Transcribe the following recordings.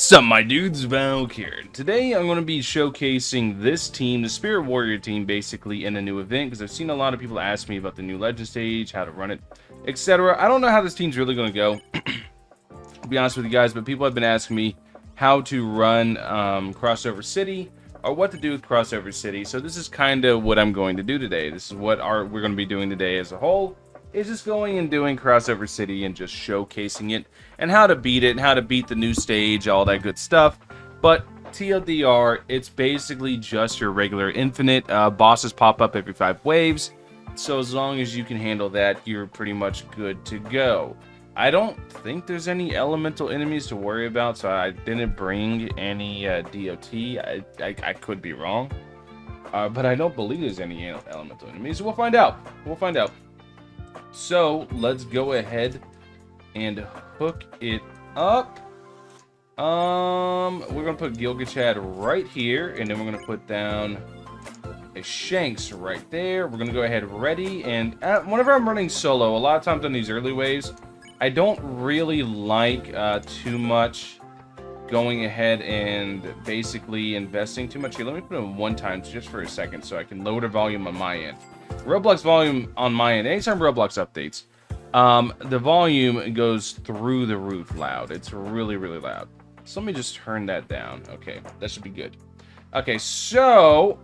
Sup, my dudes, Valk here. Today I'm going to be showcasing this team, the Spirit Warrior team, basically in a new event, because I've seen a lot of people ask me about the new Legend stage, how to run it, etc. I don't know how this team's really going to go, to be honest with you guys, but people have been asking me how to run Crossover City, or what to do with Crossover City, so this is kind of what I'm going to do today. This is what we're going to be doing today as a whole. Is just going and doing Crossover City and just showcasing it and how to beat it and how to beat the new stage, all that good stuff. But TLDR, it's basically just your regular infinite. Bosses pop up every 5 waves, so as long as you can handle that, you're pretty much good to go. I don't think there's any elemental enemies to worry about, so I didn't bring any DOT. I could be wrong, but I don't believe there's any elemental enemies. We'll find out. We'll find out. So let's go ahead and hook it up. We're gonna put Gilgachad right here, and then we're gonna put down a Shanks right there. We're gonna go ahead ready, and whenever I'm running solo, a lot of times on these early waves, I don't really like too much going ahead and basically investing too much. Here, let me put it in 1 time just for a second so I can lower the volume on my end. Roblox volume on my end, anytime Roblox updates, the volume goes through the roof loud. It's really, really loud. So let me just turn that down. Okay, that should be good. Okay, so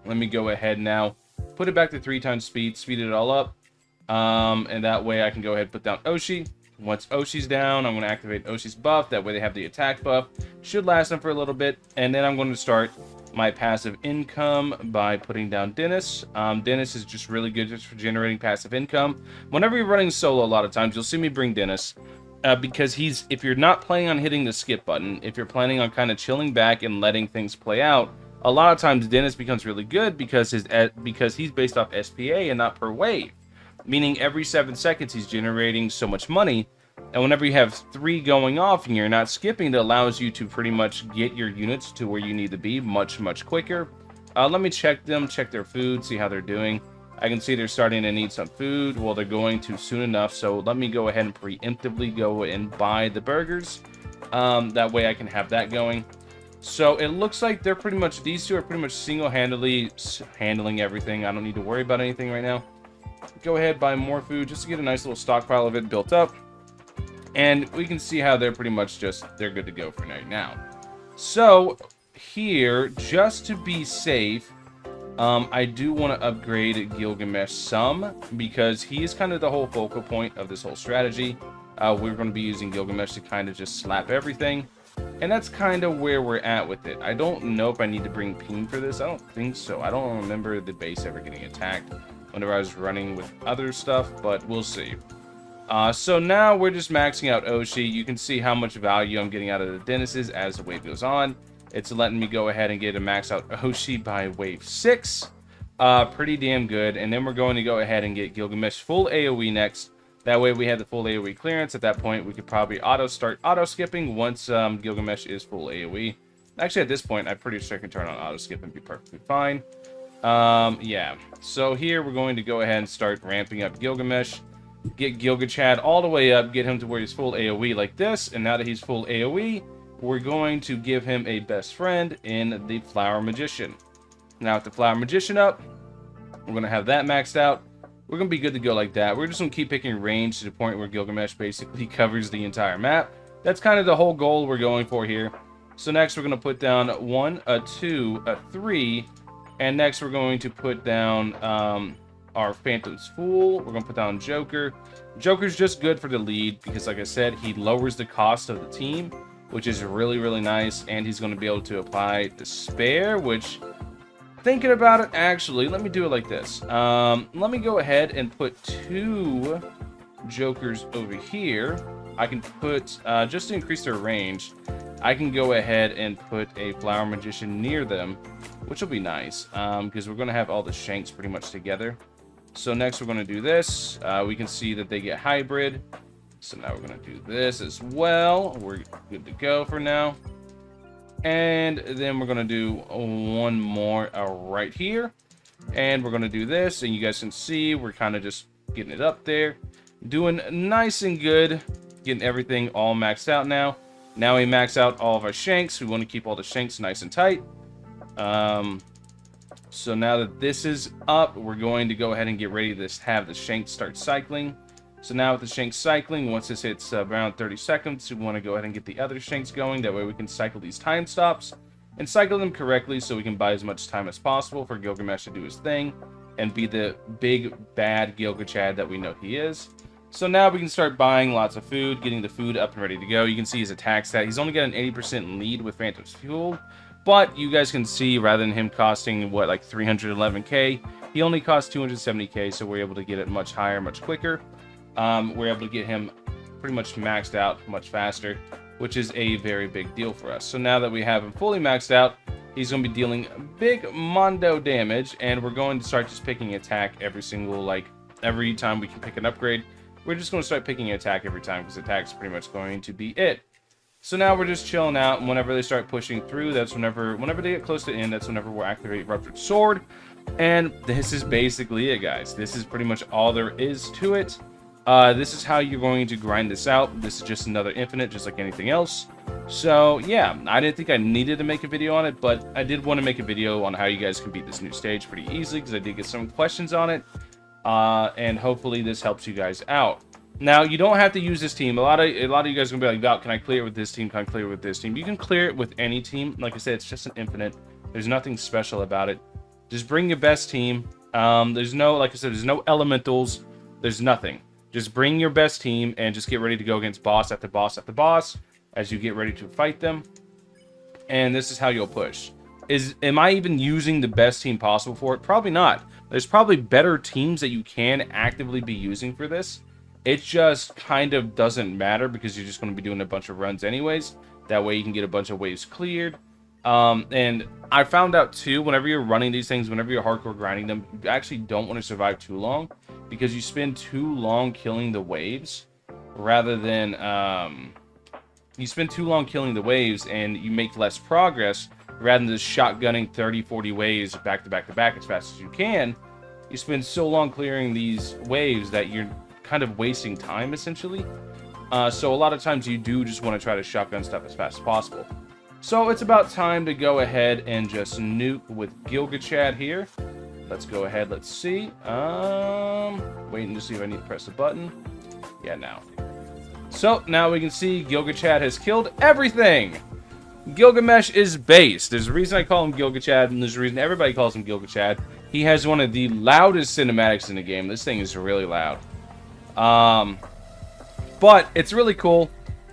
let me go ahead now, put it back to 3 times speed, speed it all up, and that way I can go ahead and put down Oshi. Once Oshi's down, I'm going to activate Oshi's buff. That way they have the attack buff. Should last them for a little bit, and then I'm going to start my passive income by putting down Dennis. Dennis is just really good just for generating passive income. Whenever you're running solo, a lot of times you'll see me bring Dennis because if you're not planning on hitting the skip button, if you're planning on kind of chilling back and letting things play out, a lot of times Dennis becomes really good because he's based off SPA and not per wave, meaning every 7 seconds he's generating so much money. And whenever you have 3 going off and you're not skipping, it allows you to pretty much get your units to where you need to be much, much quicker. Let me check them, check their food, see how they're doing. I can see they're starting to need some food. Well, they're going to soon enough. So let me go ahead and preemptively go and buy the burgers. That way I can have that going. So it looks like they're pretty much, these 2 are pretty much single-handedly handling everything. I don't need to worry about anything right now. Go ahead, buy more food just to get a nice little stockpile of it built up. And we can see how they're pretty much they're good to go for right now. So here, just to be safe, I do want to upgrade Gilgamesh some because he is kind of the whole focal point of this whole strategy. We're going to be using Gilgamesh to kind of just slap everything. And that's kind of where we're at with it. I don't know if I need to bring Peen for this. I don't think so. I don't remember the base ever getting attacked whenever I was running with other stuff, but we'll see. So now we're just maxing out Oshi. You can see how much value I'm getting out of the Dennis's as the wave goes on. It's letting me go ahead and get a max out Oshi by wave 6. Pretty damn good. And then we're going to go ahead and get Gilgamesh full AoE next. That way we have the full AoE clearance. At that point, we could probably start auto-skipping once Gilgamesh is full AoE. Actually, at this point, I'm pretty sure I can turn on auto-skip and be perfectly fine. Yeah. So here we're going to go ahead and start ramping up Gilgamesh. Get Gilgachad all the way up, get him to where he's full AoE like this, and now that he's full AoE, we're going to give him a best friend in the Flower Magician. Now with the Flower Magician up, we're going to have that maxed out. We're going to be good to go like that. We're just going to keep picking range to the point where Gilgamesh basically covers the entire map. That's kind of the whole goal we're going for here. So next we're going to put down 1, a 2, a 3, and next we're going to put down our Phantom's Fool. We're going to put down Joker. Joker's just good for the lead because, like I said, he lowers the cost of the team, which is really, really nice. And he's going to be able to apply Despair, which, thinking about it, actually, let me do it like this. Let me go ahead and put 2 Jokers over here. I can put, just to increase their range, I can go ahead and put a Flower Magician near them, which will be nice because we're going to have all the Shanks pretty much together. So next we're going to do this. We can see that they get hybrid. So now we're going to do this as well. We're good to go for now. And then we're going to do 1 more right here. And we're going to do this. And you guys can see we're kind of just getting it up there. Doing nice and good. Getting everything all maxed out now. Now we max out all of our shanks. We want to keep all the shanks nice and tight. So now that this is up, we're going to go ahead and get ready to have the shanks start cycling. So now with the shanks cycling, once this hits around 30 seconds, we want to go ahead and get the other shanks going. That way we can cycle these time stops and cycle them correctly so we can buy as much time as possible for Gilgamesh to do his thing and be the big, bad Gilgachad that we know he is. So now we can start buying lots of food, getting the food up and ready to go. You can see his attack stat. He's only got an 80% lead with Phantom's Fuel, but you guys can see rather than him costing, what, like 311k, he only costs 270k, so we're able to get it much higher, much quicker. We're able to get him pretty much maxed out much faster, which is a very big deal for us. So now that we have him fully maxed out, he's going to be dealing big mondo damage, and we're going to start just picking attack every time we can pick an upgrade. We're just going to start picking attack every time because attack's pretty much going to be it. So now we're just chilling out, and whenever they start pushing through, that's whenever they get close to end, that's whenever we'll activate Ruptured Sword. And this is basically it, guys. This is pretty much all there is to it. This is how you're going to grind this out. This is just another infinite, just like anything else. So yeah, I didn't think I needed to make a video on it, but I did want to make a video on how you guys can beat this new stage pretty easily because I did get some questions on it. And hopefully this helps you guys out. Now, you don't have to use this team. A lot of you guys are gonna be like, Val, can I clear it with this team? Can I clear it with this team? You can clear it with any team. Like I said, it's just an infinite. There's nothing special about it. Just bring your best team. There's no, like I said, there's no elementals. There's nothing. Just bring your best team and just get ready to go against boss after boss after boss as you get ready to fight them. And this is how you'll push. Am I even using the best team possible for it? Probably not. There's probably better teams that you can actively be using for this. It just kind of doesn't matter because you're just going to be doing a bunch of runs anyways. That way you can get a bunch of waves cleared. And I found out too, whenever you're running these things, whenever you're hardcore grinding them, you actually don't want to survive too long because you spend too long killing the waves rather than, you spend too long killing the waves and you make less progress rather than just shotgunning 30, 40 waves back to back to back as fast as you can. You spend so long clearing these waves that you're kind of wasting time essentially. So a lot of times you do just want to try to shotgun stuff as fast as possible. So it's about time to go ahead and just nuke with Gilgachad here. Let's go ahead, let's see. Waiting to see if I need to press a button. Yeah, now. So now we can see Gilgachad has killed everything. Gilgamesh is based. There's a reason I call him Gilgachad, and there's a reason everybody calls him Gilgachad. He has one of the loudest cinematics in the game. This thing is really loud. But it's really cool.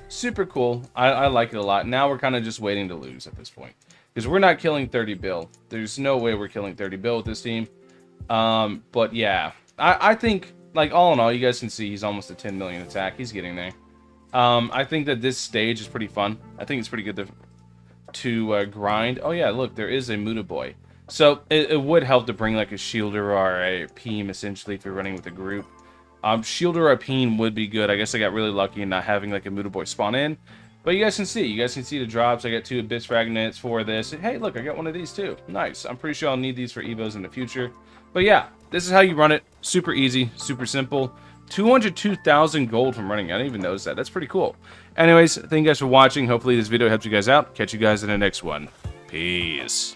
Super cool. I like it a lot. Now we're kind of just waiting to lose at this point. Because we're not killing 30 bill. There's no way we're killing 30 bill with this team. But yeah. I think, like, all in all, you guys can see he's almost a 10 million attack. He's getting there. I think that this stage is pretty fun. I think it's pretty good to grind. Oh yeah, look, there is a Muda Boy. So it would help to bring like a Shielder or a Peem essentially if you're running with a group. Shielder or a Peem would be good. I guess I got really lucky in not having like a Muda Boy spawn in. But you guys can see. You guys can see the drops. I got 2 Abyss Fragments for this. Hey, look, I got one of these too. Nice. I'm pretty sure I'll need these for Evos in the future. But yeah, this is how you run it. Super easy, super simple. 202,000 gold from running. I didn't even notice that. That's pretty cool. Anyways, thank you guys for watching. Hopefully this video helped you guys out. Catch you guys in the next one. Peace.